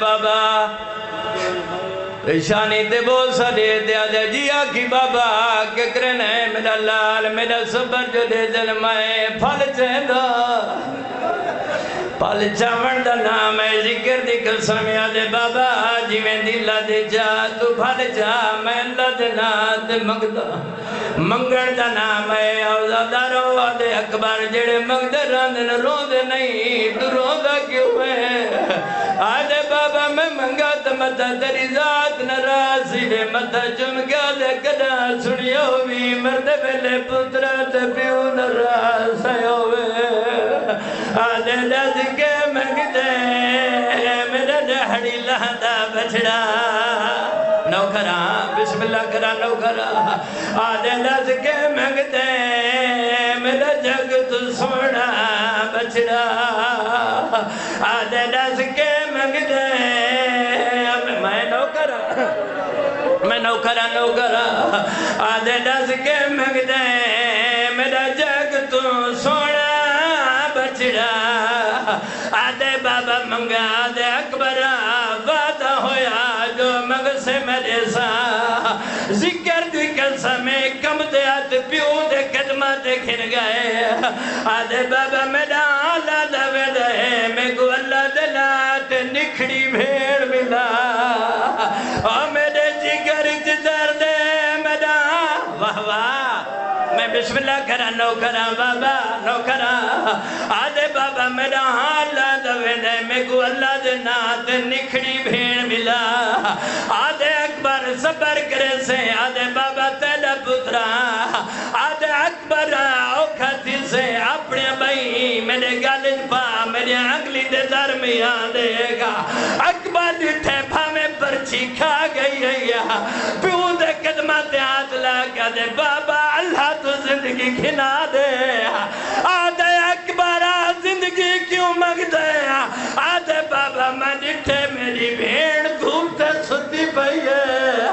بابا شانی تے بول سا دے دیا دے جی آکی بابا کہ کرن ہے میرا لال میرا صبر جو دے ظلمائے پھل چہندہ پھل چاون دا نام ہے ذکر دی قسم یاد بابا جی میں دلہ دے جا تو پھل چا میں اللہ دے نات مگدہ منگن دا نام ہے اوزادارو آدھے اکبر جڑے مگدہ راندن روندے نہیں تو روندہ کیوں ہے آدھے بابا میں منگا تا متا تری ذات نراسی دے متا چمکا دے کدا سنیو بھی مرد پہلے پترات پیو نراسی ہوئے آدھے دس کے منگدے میرا جہڑی لہدہ بچڑا نوکرہ بسم اللہ کرا نوکرہ آدھے دس کے منگدے میرا جگ تو سونا بچڑا آدھے دس کے منگدے میں نوکرہ آدھے دس کے منگدے میرا جگ تو سونا بچڑا آدھے بابا منگا آدھے اکبرہ وعدہ ہویا جو مگ سے میرے سا ذکر دی قسمیں کم دے آتے پیو دے قدمات کھن گئے آدھے بابا میرا آلہ دے دے میں کو اللہ دلات نکھڑی بھیڑ ملا اور میرے جگر جدر دے میرا واہ واہ میں بسم اللہ کرا نوکرہ بابا نوکرہ آدھے بابا میرا حالہ دوے دے میں کو اللہ دے نات نکھڑی بھیڑ ملا آدھے اکبر صبر کرے سے آدھے بابا تیلا پترا آدھے اکبر اوکھتی سے اپنے بھائی میرے گالج پا میرے اگلی دے درمیان دے گا اکبر ڈٹھے پھا میں پرچی کھا گئی ہے پیو دے قدمات ہاتھ لگا دے بابا اللہ تو زندگی کھنا دے آدھے اکبر زندگی کیوں مگ دے آدھے بابا میں ڈٹھے میری بھیڑ دھوپتے ستی پئی ہے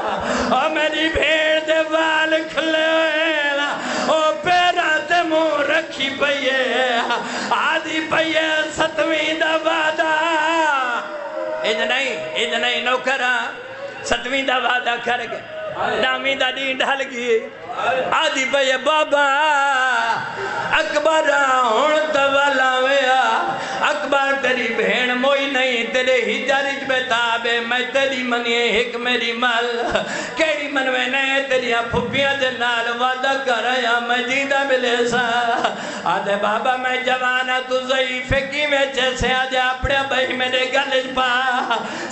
اور میری بھیڑ دے وال کھلے ہوئے اور پیراتے منہ رکھی پئی ہے آدھی پئی ہے ستویں دا وعدہ ادھ نہیں نوکرہ ستویں دا وعدہ کر گئے نامی دا دین ڈھل گئی آدھی پئی بابا اکبر ہون توالا ویا اکبر تیری بھین موئی نہیں تیرے ہی جارج بتابے میں تیری منیے ایک میری مال کیڑی منوے نہیں تیری پھوپیاں جنال وعدہ کر یا میں جیدہ ملے سا آدھے بابا میں جوانا تو ضعیف کی میں جیسے آدھے اپنے بھائی میرے گلج پا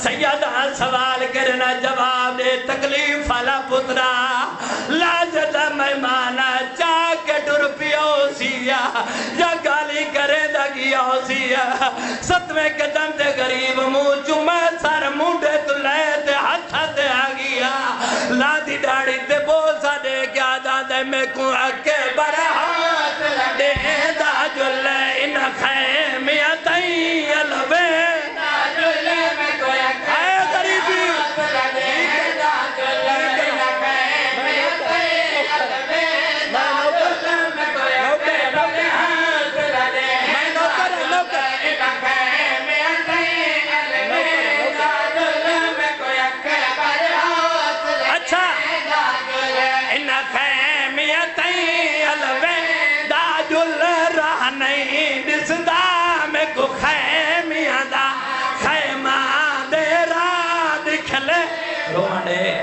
سیدہ سوال کرنا جواب دے تکلیف والا پترا لاجدہ مہمانا چاک ڈرپیو سیا یا گالی کرے دگیا سیا ستویں قدم تے غریب مو چمہ سار مونڈے تو لے تے ہتھا تے آگیا لادی ڈاڑی تے بوسا دے کیا دادے میں کو اکے برہات دے دا جو لے ان خیمیاں تائیں علوے دا جو لے میں کو اکے غریبی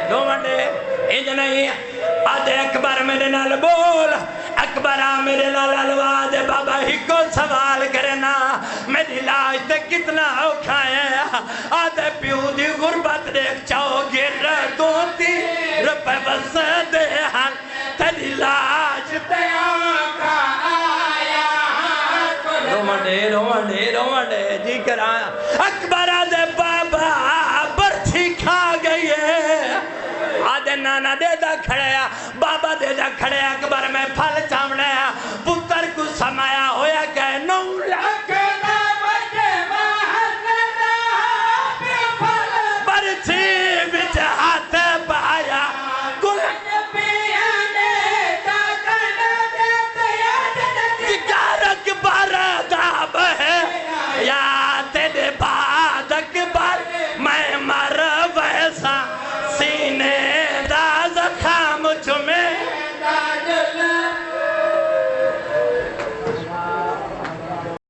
روانڈے انج نہیں آدھے اکبر میرے نال بول اکبر میرے نال الواد بابا ہی کو سوال کرنا میری لاش تے کتنا اوکھا ہے آدھے پیو دی غربت دیکھ چاہو گر دوتی روپے بس دے ہن تیری لاش تے اوکھا آیا روانڈے جی کر آیا اکبر آدھے بابا برچھی کھا گئی ہے آدھے نانا دے دا کھڑیا بابا دے دا کھڑیا اکبر میں پھل چاوڑیا پتر کو سمایا ہویا کہ نو لکھنا بجے محلنا برچھی بچ ہاتھ پایا گل پیانے دا کرنا دیتے یاد اکبر داب ہے یا تیرے بعد اکبر میں تمہیں